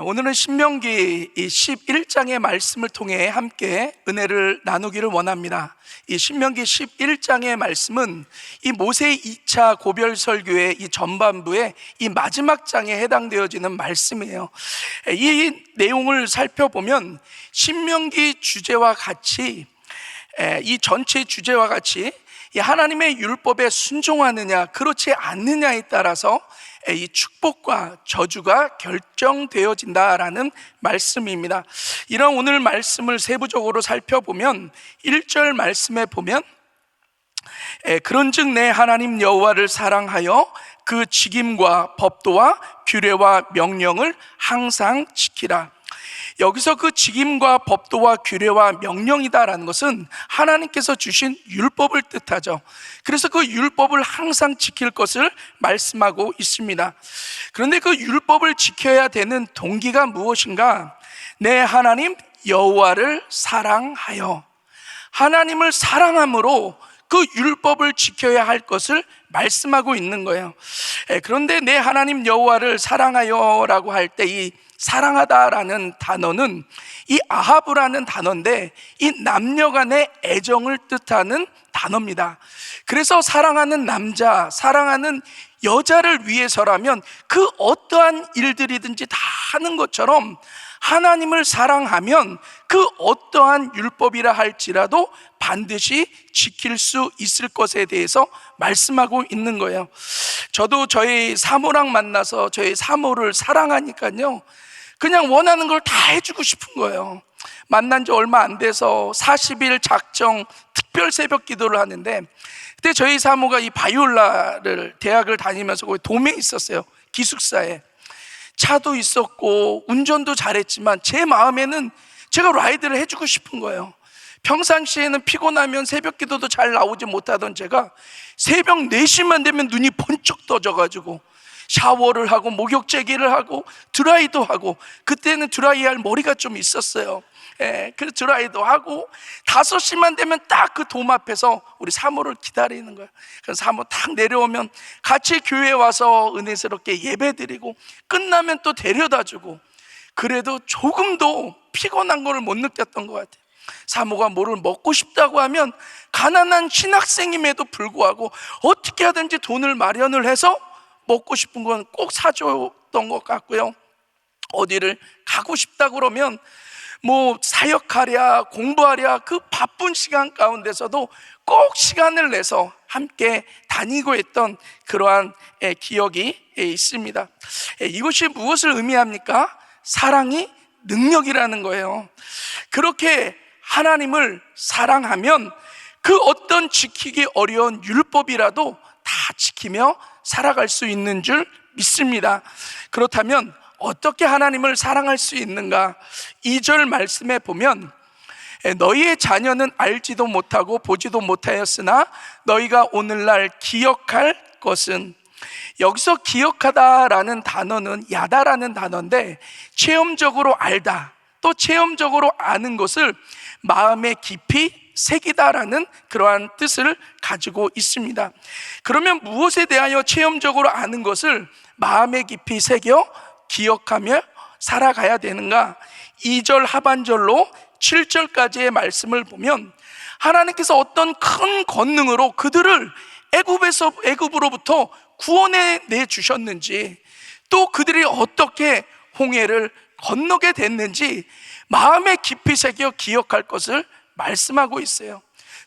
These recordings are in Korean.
오늘은 신명기 이 11장의 말씀을 통해 함께 은혜를 나누기를 원합니다. 이 신명기 11장의 말씀은 이 모세의 2차 고별 설교의 이 전반부의 이 마지막 장에 해당되어지는 말씀이에요. 이 내용을 살펴보면 신명기 주제와 같이 이 전체 주제와 같이 이 하나님의 율법에 순종하느냐 그렇지 않느냐에 따라서 이 축복과 저주가 결정되어진다라는 말씀입니다. 이런 오늘 말씀을 세부적으로 살펴보면 1절 말씀에 보면 그런즉 내 하나님 여호와를 사랑하여 그 직임과 법도와 규례와 명령을 항상 지키라. 여기서 그 직임과 법도와 규례와 명령이다라는 것은 하나님께서 주신 율법을 뜻하죠. 그래서 그 율법을 항상 지킬 것을 말씀하고 있습니다. 그런데 그 율법을 지켜야 되는 동기가 무엇인가? 내 하나님 여호와를 사랑하여, 하나님을 사랑함으로 그 율법을 지켜야 할 것을 말씀하고 있는 거예요. 그런데 내 하나님 여호와를 사랑하여라고 할 때 이 사랑하다라는 단어는 이 아하브라는 단어인데 이 남녀간의 애정을 뜻하는 단어입니다. 그래서 사랑하는 남자, 사랑하는 여자를 위해서라면 그 어떠한 일들이든지 다 하는 것처럼 하나님을 사랑하면 그 어떠한 율법이라 할지라도 반드시 지킬 수 있을 것에 대해서 말씀하고 있는 거예요. 저도 저희 사모랑 만나서 저희 사모를 사랑하니까요, 그냥 원하는 걸 다 해주고 싶은 거예요. 만난 지 얼마 안 돼서 40일 작정 특별 새벽 기도를 하는데, 그때 저희 사모가 이 바이올라를 대학을 다니면서 거기 돔에 있었어요. 기숙사에 차도 있었고 운전도 잘했지만 제 마음에는 제가 라이드를 해주고 싶은 거예요. 평상시에는 피곤하면 새벽 기도도 잘 나오지 못하던 제가 새벽 4시만 되면 눈이 번쩍 떠져가지고 샤워를 하고 목욕제기를 하고 드라이도 하고, 그때는 드라이할 머리가 좀 있었어요. 그래서 드라이도 하고 5시만 되면 딱 그 돔 앞에서 우리 사모를 기다리는 거예요. 그래서 사모 딱 내려오면 같이 교회에 와서 은혜스럽게 예배드리고 끝나면 또 데려다주고, 그래도 조금도 피곤한 걸 못 느꼈던 것 같아요. 사모가 뭐를 먹고 싶다고 하면 가난한 신학생임에도 불구하고 어떻게 하든지 돈을 마련을 해서 먹고 싶은 건 꼭 사줬던 것 같고요. 어디를 가고 싶다 그러면 뭐 사역하랴 공부하랴 그 바쁜 시간 가운데서도 꼭 시간을 내서 함께 다니고 했던 그러한 기억이 있습니다. 이것이 무엇을 의미합니까? 사랑이 능력이라는 거예요. 그렇게 하나님을 사랑하면 그 어떤 지키기 어려운 율법이라도 다 지키며 살아갈 수 있는 줄 믿습니다. 그렇다면 어떻게 하나님을 사랑할 수 있는가? 2절 말씀에 보면 너희의 자녀는 알지도 못하고 보지도 못하였으나 너희가 오늘날 기억할 것은, 여기서 기억하다라는 단어는 야다라는 단어인데 체험적으로 알다, 또 체험적으로 아는 것을 마음에 깊이 새기다라는 그러한 뜻을 가지고 있습니다. 그러면 무엇에 대하여 체험적으로 아는 것을 마음에 깊이 새겨 기억하며 살아가야 되는가? 2절 하반절로 7절까지의 말씀을 보면 하나님께서 어떤 큰 권능으로 그들을 애굽으로부터 구원해 내 주셨는지, 또 그들이 어떻게 홍해를 건너게 됐는지 마음에 깊이 새겨 기억할 것을 말씀하고 있어요.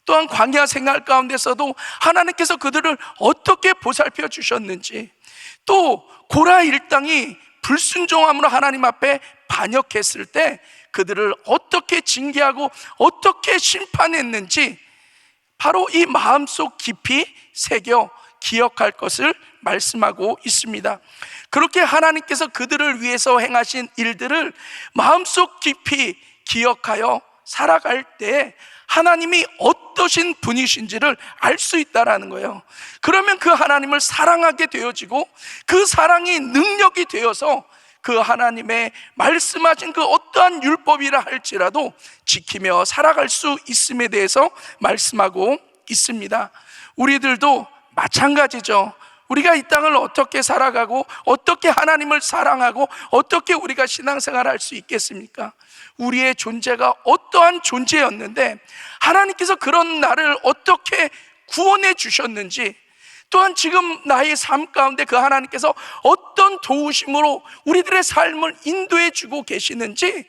또한 광야 생활 가운데서도 하나님께서 그들을 어떻게 보살펴 주셨는지, 또 고라 일당이 불순종함으로 하나님 앞에 반역했을 때 그들을 어떻게 징계하고 어떻게 심판했는지 바로 이 마음속 깊이 새겨 기억할 것을 말씀하고 있습니다. 그렇게 하나님께서 그들을 위해서 행하신 일들을 마음속 깊이 기억하여 살아갈 때 하나님이 어떠신 분이신지를 알 수 있다라는 거예요. 그러면 그 하나님을 사랑하게 되어지고 그 사랑이 능력이 되어서 그 하나님의 말씀하신 그 어떠한 율법이라 할지라도 지키며 살아갈 수 있음에 대해서 말씀하고 있습니다. 우리들도 마찬가지죠. 우리가 이 땅을 어떻게 살아가고 어떻게 하나님을 사랑하고 어떻게 우리가 신앙생활을 할 수 있겠습니까? 우리의 존재가 어떠한 존재였는데 하나님께서 그런 나를 어떻게 구원해 주셨는지, 또한 지금 나의 삶 가운데 그 하나님께서 어떤 도우심으로 우리들의 삶을 인도해 주고 계시는지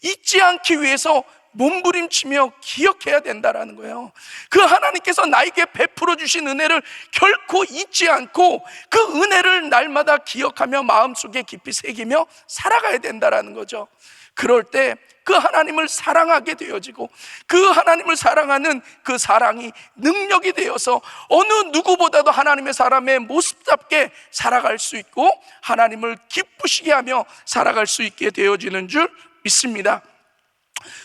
잊지 않기 위해서 몸부림치며 기억해야 된다라는 거예요. 그 하나님께서 나에게 베풀어 주신 은혜를 결코 잊지 않고 그 은혜를 날마다 기억하며 마음속에 깊이 새기며 살아가야 된다라는 거죠. 그럴 때 그 하나님을 사랑하게 되어지고 그 하나님을 사랑하는 그 사랑이 능력이 되어서 어느 누구보다도 하나님의 사람의 모습답게 살아갈 수 있고 하나님을 기쁘시게 하며 살아갈 수 있게 되어지는 줄 믿습니다.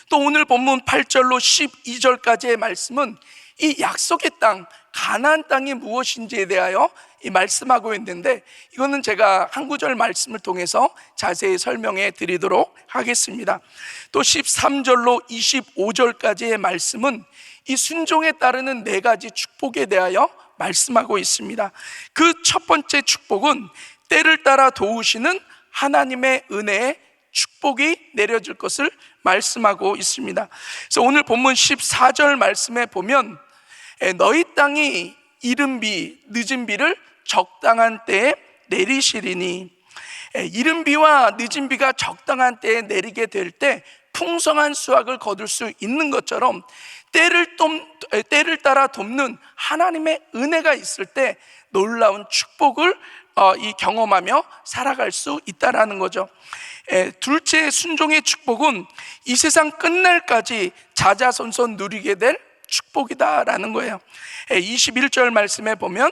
또 오늘 본문 8절로 12절까지의 말씀은 이 약속의 땅, 가나안 땅이 무엇인지에 대하여 말씀하고 있는데, 이거는 제가 한 구절 말씀을 통해서 자세히 설명해 드리도록 하겠습니다. 또 13절로 25절까지의 말씀은 이 순종에 따르는 4가지 축복에 대하여 말씀하고 있습니다. 그 첫 번째 축복은 때를 따라 도우시는 하나님의 은혜에 축복이 내려질 것을 말씀하고 있습니다. 그래서 오늘 본문 14절 말씀에 보면 너희 땅이 이른 비, 늦은 비를 적당한 때에 내리시리니, 이른 비와 늦은 비가 적당한 때에 내리게 될 때 풍성한 수확을 거둘 수 있는 것처럼 때를 따라 돕는 하나님의 은혜가 있을 때 놀라운 축복을 경험하며 살아갈 수 있다라는 거죠. 둘째 순종의 축복은 이 세상 끝날까지 자자손손 누리게 될 축복이다라는 거예요. 21절 말씀에 보면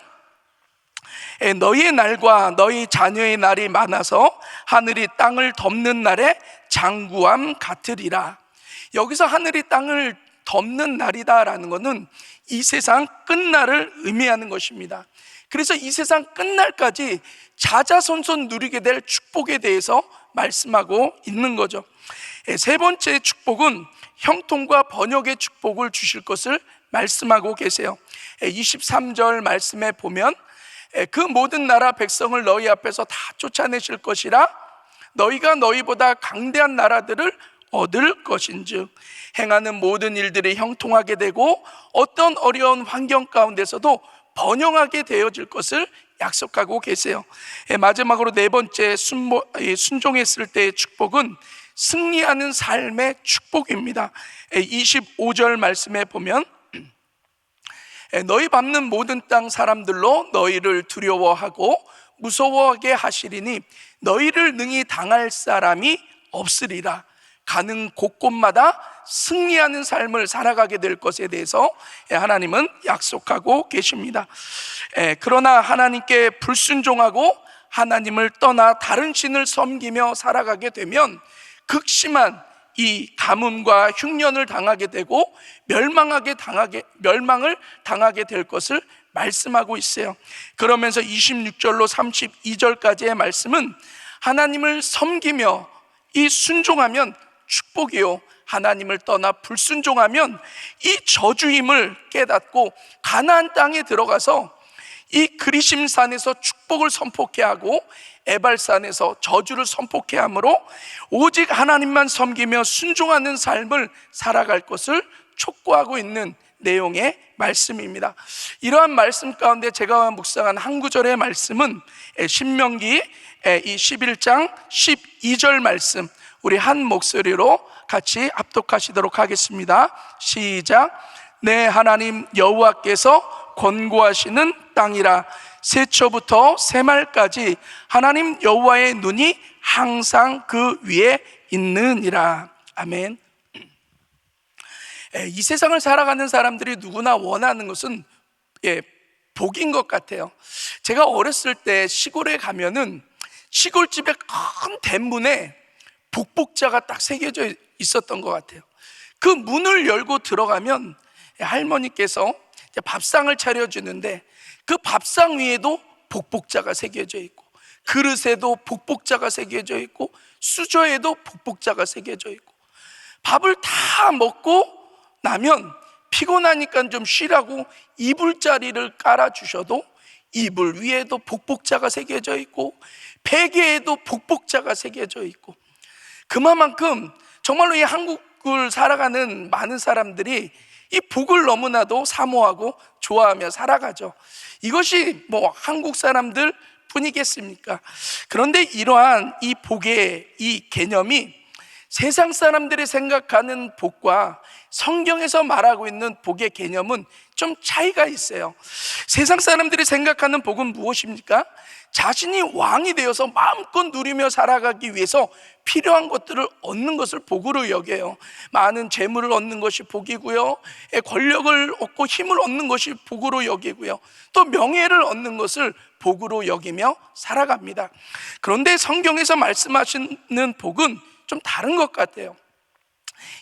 너희의 날과 너희 자녀의 날이 많아서 하늘이 땅을 덮는 날에 장구함 같으리라. 여기서 하늘이 땅을 덮는 날이다라는 것은 이 세상 끝날을 의미하는 것입니다. 그래서 이 세상 끝날까지 자자손손 누리게 될 축복에 대해서 말씀하고 있는 거죠. 세 번째 축복은 형통과 번역의 축복을 주실 것을 말씀하고 계세요. 23절 말씀에 보면 그 모든 나라 백성을 너희 앞에서 다 쫓아내실 것이라 너희가 너희보다 강대한 나라들을 얻을 것인즉 행하는 모든 일들이 형통하게 되고 어떤 어려운 환경 가운데서도 번영하게 되어질 것을 약속하고 계세요. 마지막으로 네 번째 순종했을 때의 축복은 승리하는 삶의 축복입니다. 25절 말씀에 보면 너희 밟는 모든 땅 사람들로 너희를 두려워하고 무서워하게 하시리니 너희를 능히 당할 사람이 없으리라. 가는 곳곳마다 승리하는 삶을 살아가게 될 것에 대해서 하나님은 약속하고 계십니다. 그러나 하나님께 불순종하고 하나님을 떠나 다른 신을 섬기며 살아가게 되면 극심한 이 가뭄과 흉년을 당하게 되고 멸망을 당하게 될 것을 말씀하고 있어요. 그러면서 26절로 32절까지의 말씀은 하나님을 섬기며 이 순종하면 축복이요, 하나님을 떠나 불순종하면 이 저주임을 깨닫고 가나안 땅에 들어가서 이 그리심산에서 축복을 선포케 하고 에발산에서 저주를 선포케 하므로 오직 하나님만 섬기며 순종하는 삶을 살아갈 것을 촉구하고 있는 내용의 말씀입니다. 이러한 말씀 가운데 제가 묵상한 한 구절의 말씀은 신명기 이 11장 12절 말씀, 우리 한 목소리로 같이 합독하시도록 하겠습니다. 시작. 내 하나님 여호와께서 권고하시는 땅이라 세초부터 세말까지 하나님 여호와의 눈이 항상 그 위에 있느니라. 아멘. 이 세상을 살아가는 사람들이 누구나 원하는 것은 복인 것 같아요. 제가 어렸을 때 시골에 가면은 시골집의 큰 대문에 복복자가 딱 새겨져 있었던 것 같아요. 그 문을 열고 들어가면 할머니께서 밥상을 차려주는데 그 밥상 위에도 복복자가 새겨져 있고 그릇에도 복복자가 새겨져 있고 수저에도 복복자가 새겨져 있고 밥을 다 먹고 나면 피곤하니까 좀 쉬라고 이불자리를 깔아주셔도 이불 위에도 복복자가 새겨져 있고 베개에도 복복자가 새겨져 있고, 그만큼 정말로 이 한국을 살아가는 많은 사람들이 이 복을 너무나도 사모하고 좋아하며 살아가죠. 이것이 뭐 한국 사람들 뿐이겠습니까? 그런데 이러한 이 복의 이 개념이 세상 사람들이 생각하는 복과 성경에서 말하고 있는 복의 개념은 좀 차이가 있어요. 세상 사람들이 생각하는 복은 무엇입니까? 자신이 왕이 되어서 마음껏 누리며 살아가기 위해서 필요한 것들을 얻는 것을 복으로 여겨요. 많은 재물을 얻는 것이 복이고요, 권력을 얻고 힘을 얻는 것이 복으로 여기고요, 또 명예를 얻는 것을 복으로 여기며 살아갑니다. 그런데 성경에서 말씀하시는 복은 좀 다른 것 같아요.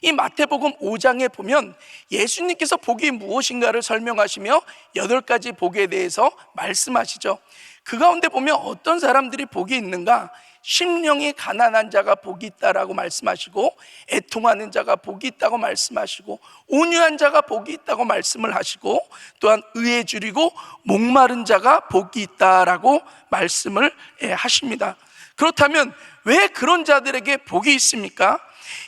이 마태복음 5장에 보면 예수님께서 복이 무엇인가를 설명하시며 8가지 복에 대해서 말씀하시죠. 그 가운데 보면 어떤 사람들이 복이 있는가? 심령이 가난한 자가 복이 있다라고 말씀하시고, 애통하는 자가 복이 있다고 말씀하시고, 온유한 자가 복이 있다고 말씀을 하시고, 또한 의에 줄이고 목마른 자가 복이 있다라고 말씀을 하십니다. 그렇다면 왜 그런 자들에게 복이 있습니까?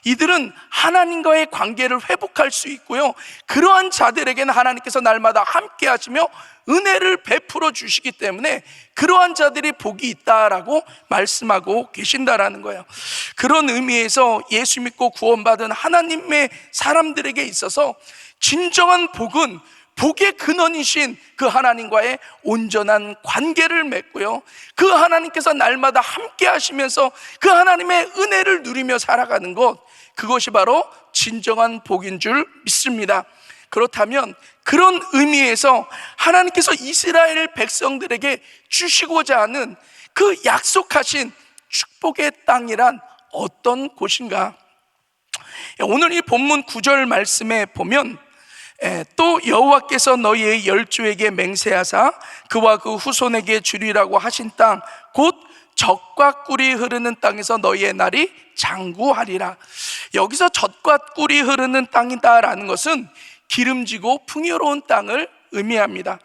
이들은 하나님과의 관계를 회복할 수 있고요, 그러한 자들에게는 하나님께서 날마다 함께 하시며 은혜를 베풀어 주시기 때문에 그러한 자들이 복이 있다라고 말씀하고 계신다라는 거예요. 그런 의미에서 예수 믿고 구원받은 하나님의 사람들에게 있어서 진정한 복은 복의 근원이신 그 하나님과의 온전한 관계를 맺고요, 그 하나님께서 날마다 함께 하시면서 그 하나님의 은혜를 누리며 살아가는 것, 그것이 바로 진정한 복인 줄 믿습니다. 그렇다면 그런 의미에서 하나님께서 이스라엘 백성들에게 주시고자 하는 그 약속하신 축복의 땅이란 어떤 곳인가? 오늘 이 본문 9절 말씀에 보면 또 여호와께서 너희의 열조에게 맹세하사 그와 그 후손에게 주리라고 하신 땅, 곧 젖과 꿀이 흐르는 땅에서 너희의 날이 장구하리라. 여기서 젖과 꿀이 흐르는 땅이다라는 것은 기름지고 풍요로운 땅을 의미합니다.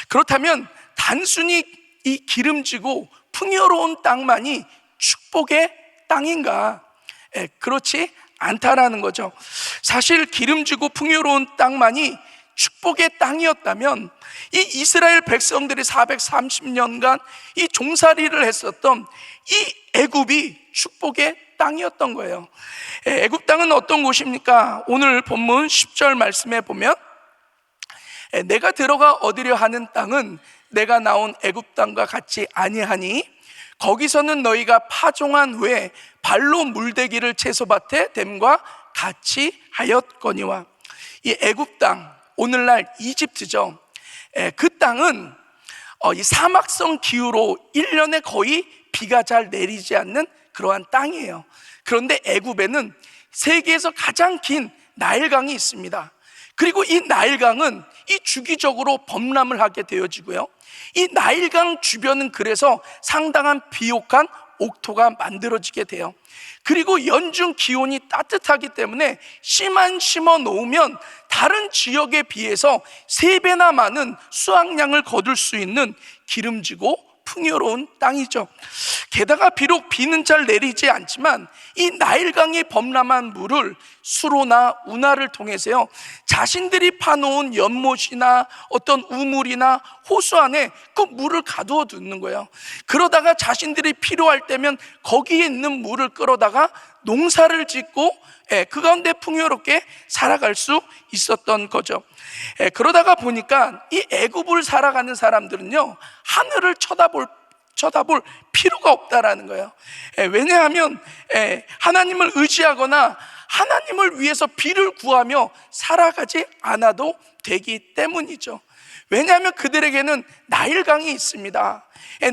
그렇다면 단순히 이 기름지고 풍요로운 땅만이 축복의 땅인가? 그렇지 않다라는 거죠. 사실 기름지고 풍요로운 땅만이 축복의 땅이었다면 이 이스라엘 백성들이 430년간 이 종살이를 했었던 이 애굽이 축복의 땅이었던 거예요. 애굽 땅은 어떤 곳입니까? 오늘 본문 10절 말씀에 보면 내가 들어가 얻으려 하는 땅은 내가 나온 애굽 땅과 같지 아니하니 거기서는 너희가 파종한 후에 발로 물대기를 채소밭에 댐과 같이 하였거니와. 이 애굽 땅, 오늘날 이집트죠. 그 땅은 이 사막성 기후로 1년에 거의 비가 잘 내리지 않는 그러한 땅이에요. 그런데 애굽에는 세계에서 가장 긴 나일강이 있습니다. 그리고 이 나일강은 이 주기적으로 범람을 하게 되어지고요, 이 나일강 주변은 그래서 상당한 비옥한 옥토가 만들어지게 돼요. 그리고 연중 기온이 따뜻하기 때문에 씨만 심어 놓으면 다른 지역에 비해서 3배나 많은 수확량을 거둘 수 있는 기름지고 풍요로운 땅이죠. 게다가 비록 비는 잘 내리지 않지만 이 나일강의 범람한 물을 수로나 운하를 통해서요, 자신들이 파놓은 연못이나 어떤 우물이나 호수 안에 그 물을 가두어 두는 거예요. 그러다가 자신들이 필요할 때면 거기에 있는 물을 끌어다가 농사를 짓고 그 가운데 풍요롭게 살아갈 수 있었던 거죠. 그러다가 보니까 이 애굽을 살아가는 사람들은요, 하늘을 쳐다볼 필요가 없다라는 거예요. 왜냐하면 하나님을 의지하거나 하나님을 위해서 비를 구하며 살아가지 않아도 되기 때문이죠. 왜냐하면 그들에게는 나일강이 있습니다.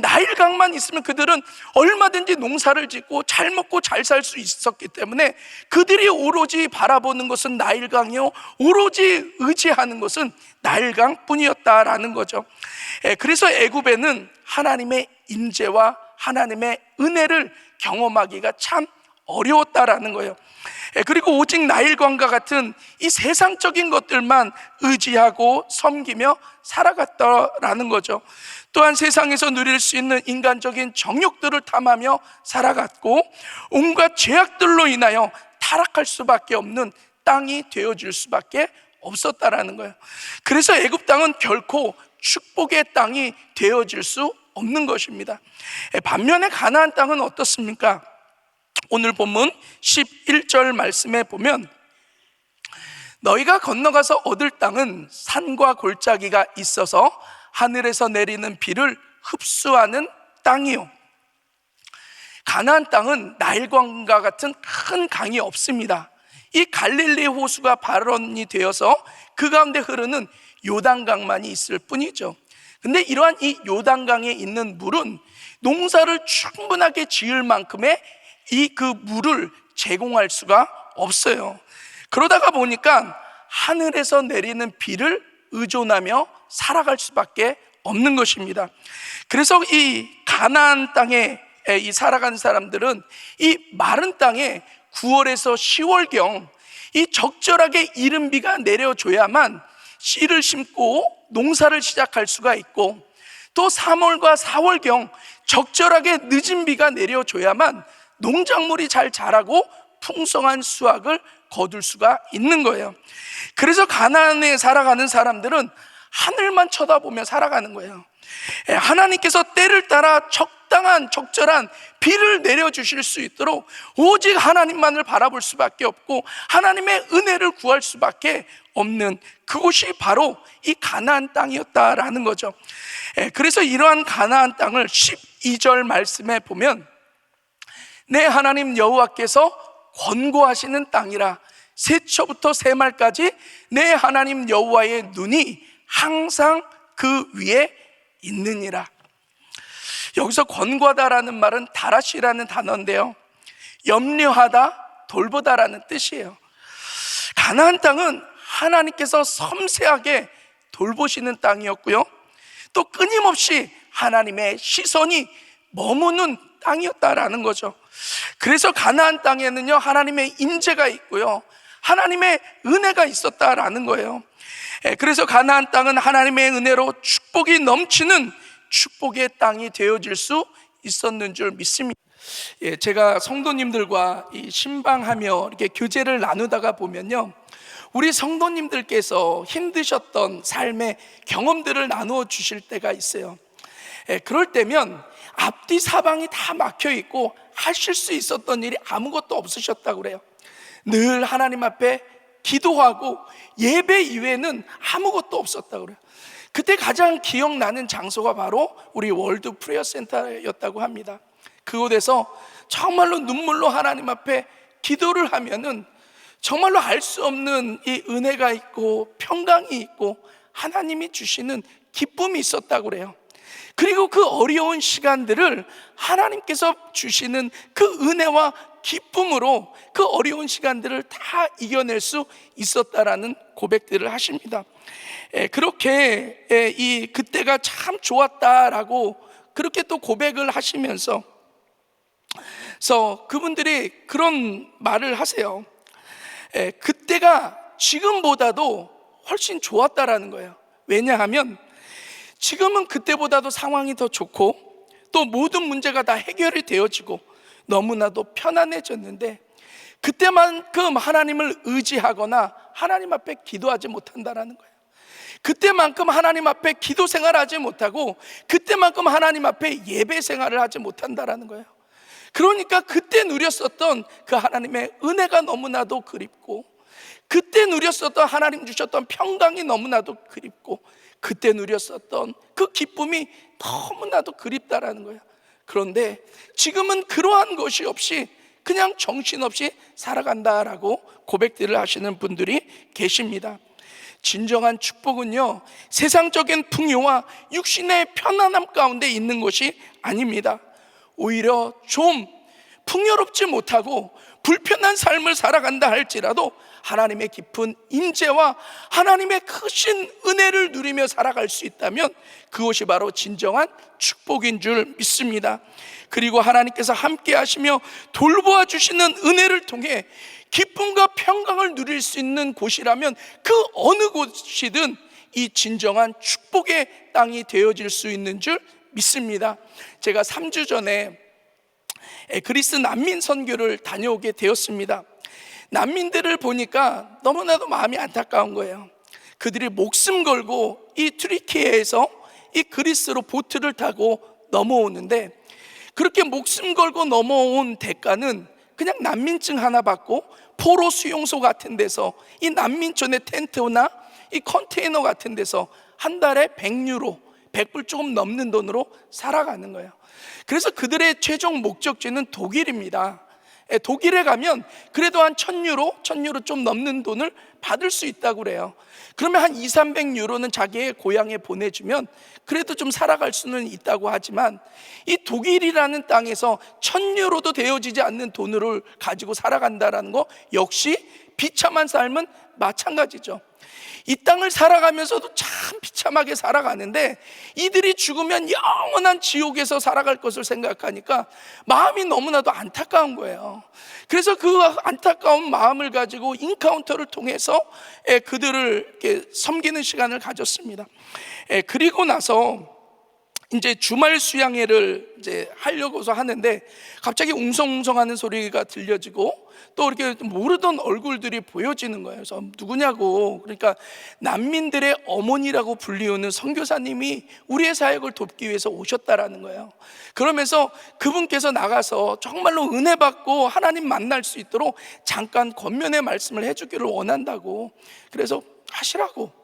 나일강만 있으면 그들은 얼마든지 농사를 짓고 잘 먹고 잘 살 수 있었기 때문에 그들이 오로지 바라보는 것은 나일강이요, 오로지 의지하는 것은 나일강 뿐이었다라는 거죠. 그래서 애굽에는 하나님의 임재와 하나님의 은혜를 경험하기가 참 어려웠다라는 거예요. 그리고 오직 나일강과 같은 이 세상적인 것들만 의지하고 섬기며 살아갔다라는 거죠. 또한 세상에서 누릴 수 있는 인간적인 정욕들을 탐하며 살아갔고, 온갖 죄악들로 인하여 타락할 수밖에 없는 땅이 되어질 수밖에 없었다라는 거예요. 그래서 애굽 땅은 결코 축복의 땅이 되어질 수 없는 것입니다. 반면에 가나안 땅은 어떻습니까? 오늘 본문 11절 말씀에 보면, 너희가 건너가서 얻을 땅은 산과 골짜기가 있어서 하늘에서 내리는 비를 흡수하는 땅이요. 가나안 땅은 나일강과 같은 큰 강이 없습니다. 이 갈릴리 호수가 발원이 되어서 그 가운데 흐르는 요단강만이 있을 뿐이죠. 근데 이러한 이 요단강에 있는 물은 농사를 충분하게 지을 만큼의 그 물을 제공할 수가 없어요. 그러다가 보니까 하늘에서 내리는 비를 의존하며 살아갈 수밖에 없는 것입니다. 그래서 이 가나안 땅에 살아가는 사람들은 이 마른 땅에 9월에서 10월경 이 적절하게 이른 비가 내려줘야만 씨를 심고 농사를 시작할 수가 있고, 또 3월과 4월경 적절하게 늦은 비가 내려줘야만 농작물이 잘 자라고 풍성한 수확을 거둘 수가 있는 거예요. 그래서 가나안에 살아가는 사람들은 하늘만 쳐다보며 살아가는 거예요. 하나님께서 때를 따라 적절한 비를 내려주실 수 있도록 오직 하나님만을 바라볼 수밖에 없고, 하나님의 은혜를 구할 수밖에 없는 그곳이 바로 이 가나안 땅이었다라는 거죠. 그래서 이러한 가나안 땅을 12절 말씀에 보면, 내 하나님 여호와께서 권고하시는 땅이라, 세초부터 세말까지 내 하나님 여호와의 눈이 항상 그 위에 있느니라. 여기서 권고하다라는 말은 다라시라는 단어인데요, 염려하다, 돌보다라는 뜻이에요. 가나안 땅은 하나님께서 섬세하게 돌보시는 땅이었고요, 또 끊임없이 하나님의 시선이 머무는 땅이었다라는 거죠. 그래서 가나안 땅에는요, 하나님의 임재가 있고요, 하나님의 은혜가 있었다라는 거예요. 그래서 가나안 땅은 하나님의 은혜로 축복이 넘치는 축복의 땅이 되어질 수 있었는 줄 믿습니다. 제가 성도님들과 이 신방하며 이렇게 교제를 나누다가 보면요, 우리 성도님들께서 힘드셨던 삶의 경험들을 나누어 주실 때가 있어요. 그럴 때면 앞뒤 사방이 다 막혀 있고 하실 수 있었던 일이 아무것도 없으셨다고 그래요. 늘 하나님 앞에 기도하고 예배 이외에는 아무것도 없었다고 그래요. 그때 가장 기억나는 장소가 바로 우리 월드 프레어 센터였다고 합니다. 그곳에서 정말로 눈물로 하나님 앞에 기도를 하면은 정말로 알 수 없는 이 은혜가 있고 평강이 있고 하나님이 주시는 기쁨이 있었다고 그래요. 그리고 그 어려운 시간들을 하나님께서 주시는 그 은혜와 기쁨으로 그 어려운 시간들을 다 이겨낼 수 있었다라는 고백들을 하십니다. 그렇게 그때가 참 좋았다라고 그렇게 또 고백을 하시면서 그분들이 그런 말을 하세요. 그때가 지금보다도 훨씬 좋았다라는 거예요. 왜냐하면 지금은 그때보다도 상황이 더 좋고 또 모든 문제가 다 해결이 되어지고 너무나도 편안해졌는데, 그때만큼 하나님을 의지하거나 하나님 앞에 기도하지 못한다라는 거예요. 그때만큼 하나님 앞에 기도 생활하지 못하고 그때만큼 하나님 앞에 예배 생활을 하지 못한다라는 거예요. 그러니까 그때 누렸었던 그 하나님의 은혜가 너무나도 그립고, 그때 누렸었던 하나님 주셨던 평강이 너무나도 그립고, 그때 누렸었던 그 기쁨이 너무나도 그립다라는 거예요. 그런데 지금은 그러한 것이 없이 그냥 정신없이 살아간다라고 고백들을 하시는 분들이 계십니다. 진정한 축복은요, 세상적인 풍요와 육신의 편안함 가운데 있는 것이 아닙니다. 오히려 좀 풍요롭지 못하고 불편한 삶을 살아간다 할지라도 하나님의 깊은 임재와 하나님의 크신 은혜를 누리며 살아갈 수 있다면 그것이 바로 진정한 축복인 줄 믿습니다. 그리고 하나님께서 함께 하시며 돌보아 주시는 은혜를 통해 기쁨과 평강을 누릴 수 있는 곳이라면 그 어느 곳이든 이 진정한 축복의 땅이 되어질 수 있는 줄 믿습니다. 제가 3주 전에 그리스 난민 선교를 다녀오게 되었습니다. 난민들을 보니까 너무나도 마음이 안타까운 거예요. 그들이 목숨 걸고 이 튀르키예에서 이 그리스로 보트를 타고 넘어오는데, 그렇게 목숨 걸고 넘어온 대가는 그냥 난민증 하나 받고 포로 수용소 같은 데서 이 난민촌의 텐트나 이 컨테이너 같은 데서 한 달에 100유로, 100불 조금 넘는 돈으로 살아가는 거예요. 그래서 그들의 최종 목적지는 독일입니다. 독일에 가면 그래도 한 1000유로 좀 넘는 돈을 받을 수 있다고 그래요. 그러면 한 200-300유로는 자기의 고향에 보내주면 그래도 좀 살아갈 수는 있다고 하지만, 이 독일이라는 땅에서 1000유로도 되어지지 않는 돈을 가지고 살아간다는 거 역시 비참한 삶은 마찬가지죠. 이 땅을 살아가면서도 참 비참하게 살아가는데, 이들이 죽으면 영원한 지옥에서 살아갈 것을 생각하니까 마음이 너무나도 안타까운 거예요. 그래서 그 안타까운 마음을 가지고 인카운터를 통해서 그들을 이렇게 섬기는 시간을 가졌습니다. 그리고 나서 이제 주말 수양회를 이제 하려고서 하는데, 갑자기 웅성웅성하는 소리가 들려지고 또 이렇게 모르던 얼굴들이 보여지는 거예요. 그래서 누구냐고, 그러니까 난민들의 어머니라고 불리우는 선교사님이 우리의 사역을 돕기 위해서 오셨다라는 거예요. 그러면서 그분께서 나가서 정말로 은혜 받고 하나님 만날 수 있도록 잠깐 권면의 말씀을 해주기를 원한다고, 그래서 하시라고.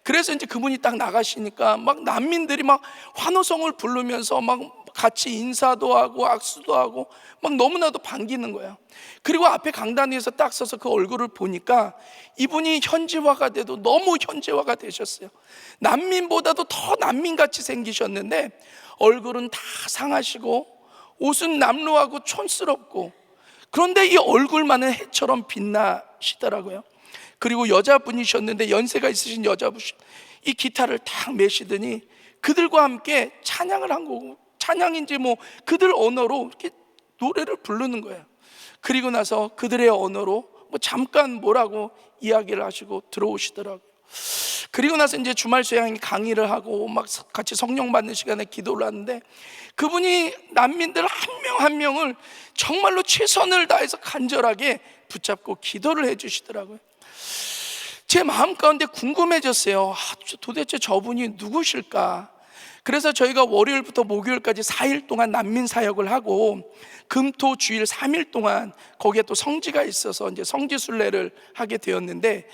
그래서 이제 그분이 딱 나가시니까 막 난민들이 막 환호성을 부르면서 막 같이 인사도 하고 악수도 하고 막 너무나도 반기는 거예요. 그리고 앞에 강단 위에서 딱 서서 그 얼굴을 보니까 이분이 현지화가 돼도 너무 현지화가 되셨어요. 난민보다도 더 난민같이 생기셨는데 얼굴은 다 상하시고 옷은 남루하고 촌스럽고, 그런데 이 얼굴만은 해처럼 빛나시더라고요. 그리고 여자분이셨는데, 연세가 있으신 여자분, 이 기타를 탁 매시더니 그들과 함께 찬양을 한 거고, 찬양인지 뭐 그들 언어로 이렇게 노래를 부르는 거예요. 그리고 나서 그들의 언어로 뭐 잠깐 뭐라고 이야기를 하시고 들어오시더라고요. 그리고 나서 이제 주말 수양 강의를 하고 막 같이 성령 받는 시간에 기도를 하는데, 그분이 난민들 한 명 한 명을 정말로 최선을 다해서 간절하게 붙잡고 기도를 해주시더라고요. 제 마음 가운데 궁금해졌어요. 도대체 저분이 누구실까? 그래서 저희가 월요일부터 목요일까지 4일 동안 난민 사역을 하고, 금토 주일 3일 동안 거기에 또 성지가 있어서 이제 성지 순례를 하게 되었는데,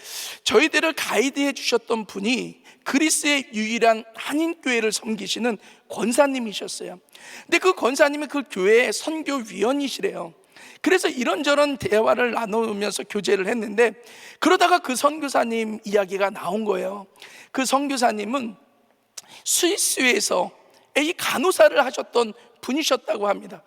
저희들을 가이드해 주셨던 분이 그리스의 유일한 한인교회를 섬기시는 권사님이셨어요. 근데 그 권사님이 그 교회의 선교위원이시래요. 그래서 이런저런 대화를 나누면서 교제를 했는데, 그러다가 그 선교사님 이야기가 나온 거예요. 그 선교사님은 스위스에서 이 간호사를 하셨던 분이셨다고 합니다.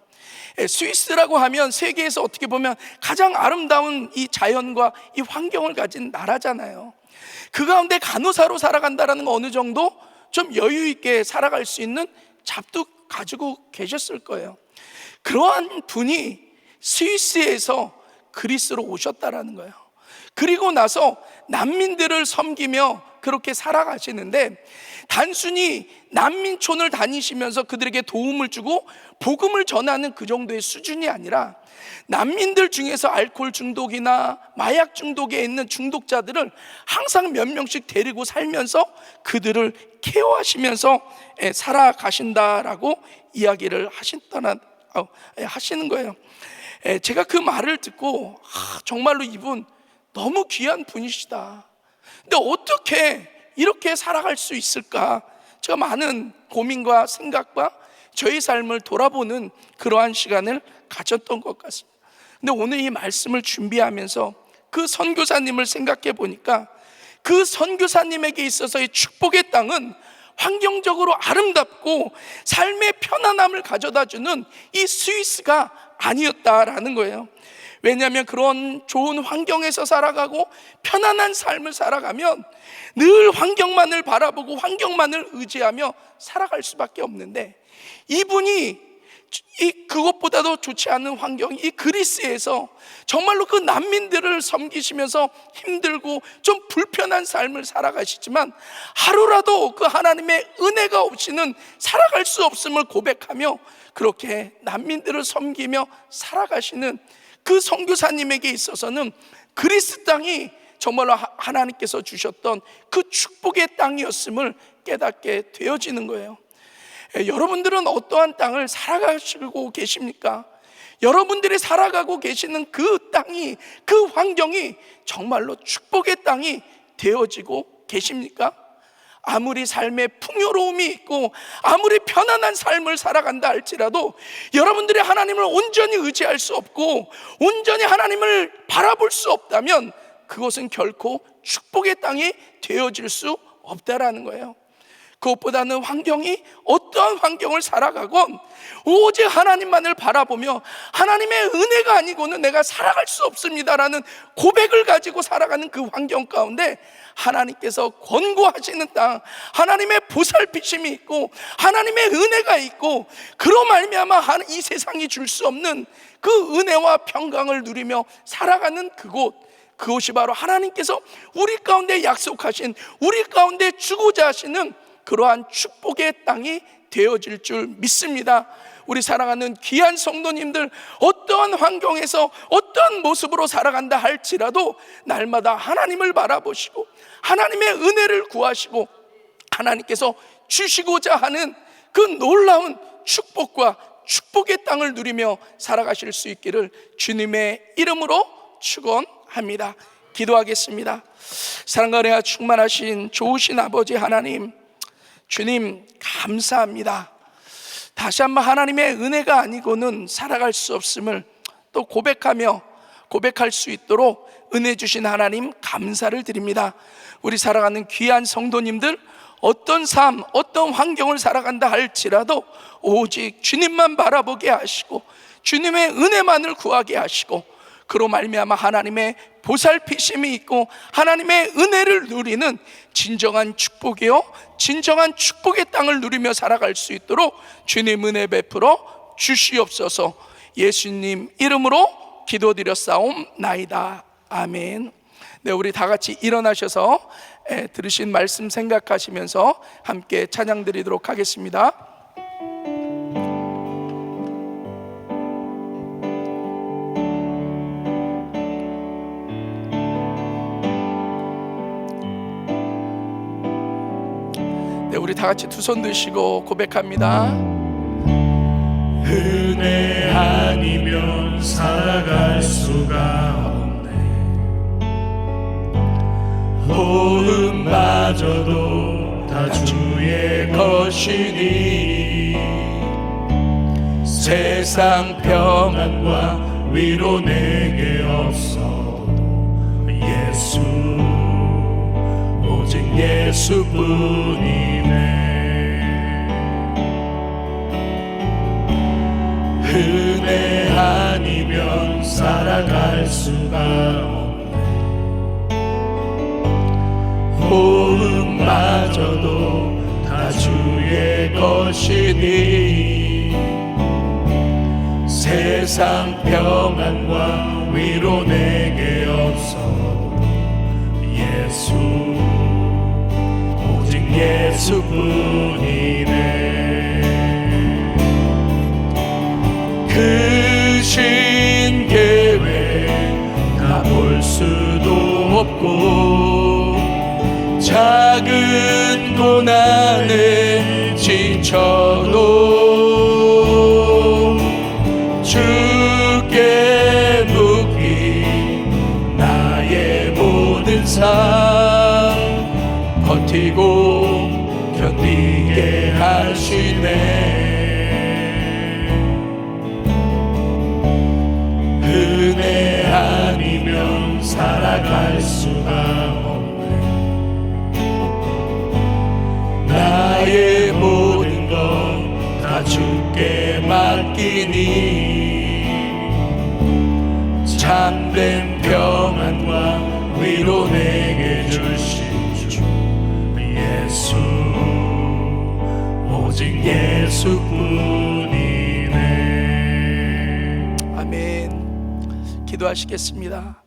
스위스라고 하면 세계에서 어떻게 보면 가장 아름다운 이 자연과 이 환경을 가진 나라잖아요. 그 가운데 간호사로 살아간다는 건 어느 정도 좀 여유 있게 살아갈 수 있는 잡도 가지고 계셨을 거예요. 그러한 분이 스위스에서 그리스로 오셨다라는 거예요. 그리고 나서 난민들을 섬기며 그렇게 살아가시는데, 단순히 난민촌을 다니시면서 그들에게 도움을 주고 복음을 전하는 그 정도의 수준이 아니라, 난민들 중에서 알코올 중독이나 마약 중독에 있는 중독자들을 항상 몇 명씩 데리고 살면서 그들을 케어하시면서 살아가신다라고 이야기를 하시는 거예요. 제가 그 말을 듣고 정말로 이분 너무 귀한 분이시다. 근데 어떻게 이렇게 살아갈 수 있을까? 제가 많은 고민과 생각과 저의 삶을 돌아보는 그러한 시간을 가졌던 것 같습니다. 근데 오늘 이 말씀을 준비하면서 그 선교사님을 생각해 보니까, 그 선교사님에게 있어서의 축복의 땅은 환경적으로 아름답고 삶의 편안함을 가져다 주는 이 스위스가 아니었다라는 거예요. 왜냐하면 그런 좋은 환경에서 살아가고 편안한 삶을 살아가면 늘 환경만을 바라보고 환경만을 의지하며 살아갈 수밖에 없는데, 이분이 그것보다도 좋지 않은 환경, 이 그리스에서 정말로 그 난민들을 섬기시면서 힘들고 좀 불편한 삶을 살아가시지만 하루라도 그 하나님의 은혜가 없이는 살아갈 수 없음을 고백하며 그렇게 난민들을 섬기며 살아가시는 그 선교사님에게 있어서는 그리스 땅이 정말로 하나님께서 주셨던 그 축복의 땅이었음을 깨닫게 되어지는 거예요. 여러분들은 어떠한 땅을 살아가시고 계십니까? 여러분들이 살아가고 계시는 그 땅이, 그 환경이 정말로 축복의 땅이 되어지고 계십니까? 아무리 삶에 풍요로움이 있고 아무리 편안한 삶을 살아간다 할지라도 여러분들이 하나님을 온전히 의지할 수 없고 온전히 하나님을 바라볼 수 없다면 그것은 결코 축복의 땅이 되어질 수 없다라는 거예요. 그것보다는 환경이 어떠한 환경을 살아가건 오직 하나님만을 바라보며 하나님의 은혜가 아니고는 내가 살아갈 수 없습니다라는 고백을 가지고 살아가는 그 환경 가운데 하나님께서 권고하시는 땅, 하나님의 보살피심이 있고 하나님의 은혜가 있고 그로 말미암아 이 세상이 줄 수 없는 그 은혜와 평강을 누리며 살아가는 그것이 바로 하나님께서 우리 가운데 약속하신, 우리 가운데 주고자 하시는 그러한 축복의 땅이 되어질 줄 믿습니다. 우리 사랑하는 귀한 성도님들, 어떠한 환경에서 어떠한 모습으로 살아간다 할지라도 날마다 하나님을 바라보시고 하나님의 은혜를 구하시고 하나님께서 주시고자 하는 그 놀라운 축복과 축복의 땅을 누리며 살아가실 수 있기를 주님의 이름으로 축원합니다. 기도하겠습니다. 사랑과 은혜가 충만하신 좋으신 아버지 하나님, 주님 감사합니다. 다시 한번 하나님의 은혜가 아니고는 살아갈 수 없음을 또 고백할 수 있도록 은혜 주신 하나님 감사를 드립니다. 우리 살아가는 귀한 성도님들, 어떤 삶, 어떤 환경을 살아간다 할지라도 오직 주님만 바라보게 하시고 주님의 은혜만을 구하게 하시고 그로 말미암아 하나님의 보살피심이 있고 하나님의 은혜를 누리는 진정한 축복이요 진정한 축복의 땅을 누리며 살아갈 수 있도록 주님 은혜 베풀어 주시옵소서. 예수님 이름으로 기도드렸사옵나이다. 아멘. 네, 우리 다 같이 일어나셔서 들으신 말씀 생각하시면서 함께 찬양 드리도록 하겠습니다. 네, 우리 다 같이 두 손 드시고 고백합니다. 은혜 아니면 살아갈 수가 없네. 호흡마저도 다 주의 것이니 세상 평안과 위로 내게 없어도 예수, 오직 예수뿐이네. 은혜 아니면 살아갈 수가 없네. 호흡마저도 다 주의 것이니 세상 평안과 위로 내게 없어도 예수, 오직 예수뿐이네. 크신 계획 다 볼 수도 없고 작은 고난에 지쳐도 주께 묻기 나의 모든 삶 버티고 견디게 하시네. 은혜 아니면 살아갈 수가 없네. 나의 모든 것 다 주께 맡기니 참된 평안과 위로 내게 주신 주 예수, 오직 예수뿐이네. 기도하시겠습니다.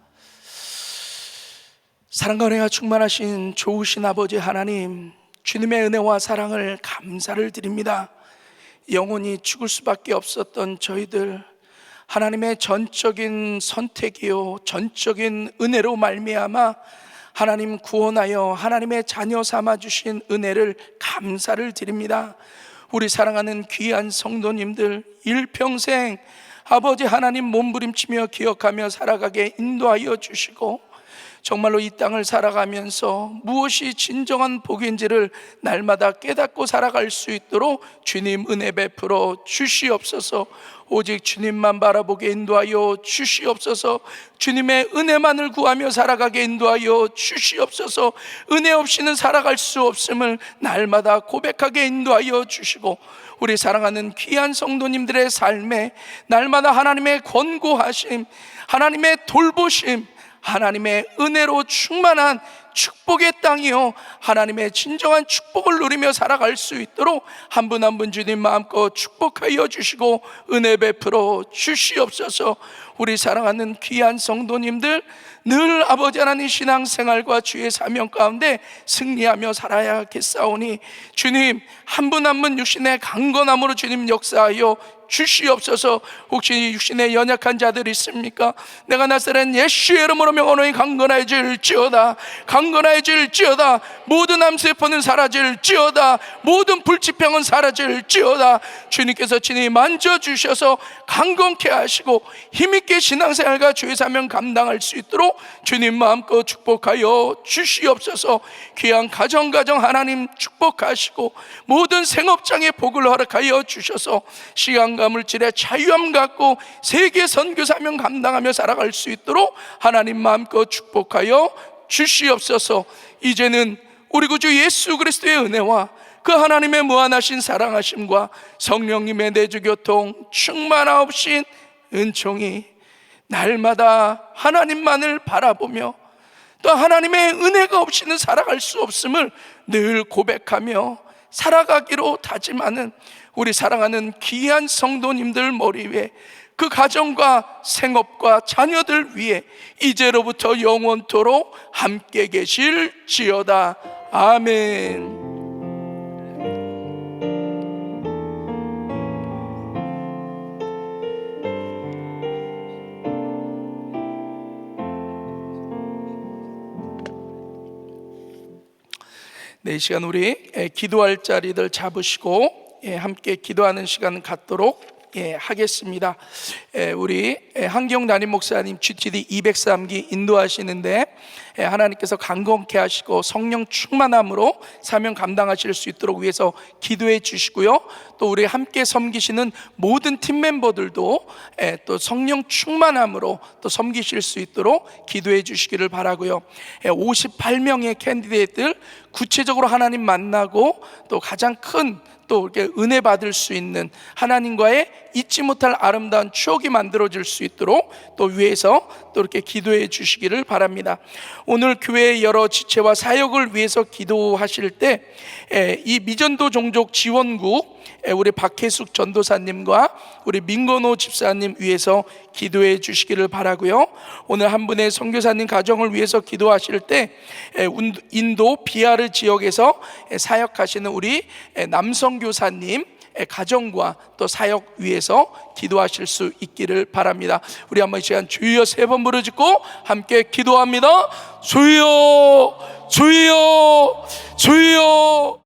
사랑과 은혜가 충만하신 좋으신 아버지 하나님, 주님의 은혜와 사랑을 감사를 드립니다. 영원히 죽을 수밖에 없었던 저희들, 하나님의 전적인 선택이요 전적인 은혜로 말미암아 하나님 구원하여 하나님의 자녀 삼아 주신 은혜를 감사를 드립니다. 우리 사랑하는 귀한 성도님들, 일평생 아버지 하나님 몸부림치며 기억하며 살아가게 인도하여 주시고, 정말로 이 땅을 살아가면서 무엇이 진정한 복인지를 날마다 깨닫고 살아갈 수 있도록 주님 은혜 베풀어 주시옵소서. 오직 주님만 바라보게 인도하여 주시옵소서. 주님의 은혜만을 구하며 살아가게 인도하여 주시옵소서. 은혜 없이는 살아갈 수 없음을 날마다 고백하게 인도하여 주시고, 우리 사랑하는 귀한 성도님들의 삶에 날마다 하나님의 권고하심, 하나님의 돌보심, 하나님의 은혜로 충만한 축복의 땅이요 하나님의 진정한 축복을 누리며 살아갈 수 있도록 한 분 한 분 주님 마음껏 축복하여 주시고 은혜 베풀어 주시옵소서. 우리 사랑하는 귀한 성도님들, 늘 아버지 하나님 신앙생활과 주의 사명 가운데 승리하며 살아야겠사오니 주님 한 분 한 분 육신의 강건함으로 주님 역사하여 주시옵소서. 혹시 육신에 연약한 자들 있습니까? 내가 나사렛 예수의 이름으로 명하노니 강건해질지어다, 강건해질지어다. 모든 암세포는 사라질지어다, 모든 불치병은 사라질지어다. 주님께서 친히 만져주셔서 강건케 하시고 힘있게 신앙생활과 주의 사명 감당할 수 있도록 주님 마음껏 축복하여 주시옵소서. 귀한 가정 하나님 축복하시고 모든 생업장에 복을 허락하여 주셔서 시간과 물질의 자유함 갖고 세계 선교 사명 감당하며 살아갈 수 있도록 하나님 마음껏 축복하여 주시옵소서. 이제는 우리 구주 예수 그리스도의 은혜와 그 하나님의 무한하신 사랑하심과 성령님의 내주교통 충만하옵신 은총이 날마다 하나님만을 바라보며 또 하나님의 은혜가 없이는 살아갈 수 없음을 늘 고백하며 살아가기로 다짐하는 우리 사랑하는 귀한 성도님들 머리 위에, 그 가정과 생업과 자녀들 위에 이제로부터 영원토록 함께 계실지어다. 아멘. 네, 이 시간 우리 기도할 자리들 잡으시고 함께 기도하는 시간 갖도록 하겠습니다. 우리 한경 담임 목사님 GTD 203기 인도하시는데 하나님께서 강건케 하시고 성령 충만함으로 사명 감당하실 수 있도록 위해서 기도해 주시고요. 또 우리 함께 섬기시는 모든 팀 멤버들도 또 성령 충만함으로 또 섬기실 수 있도록 기도해 주시기를 바라고요. 58명의 캔디데이트들 구체적으로 하나님 만나고 또 가장 큰 또 이렇게 은혜 받을 수 있는 하나님과의 잊지 못할 아름다운 추억이 만들어질 수 있도록 또 위해서 또 이렇게 기도해 주시기를 바랍니다. 오늘 교회의 여러 지체와 사역을 위해서 기도하실 때 이 미전도 종족 지원국 우리 박혜숙 전도사님과 우리 민건호 집사님 위해서 기도해 주시기를 바라고요. 오늘 한 분의 선교사님 가정을 위해서 기도하실 때 인도 비하르 지역에서 사역하시는 우리 남성교사님 가정과 또 사역 위해서 기도하실 수 있기를 바랍니다. 우리 한번 이 시간 주여 3번 부르짖고 함께 기도합니다. 주여 주여 주여.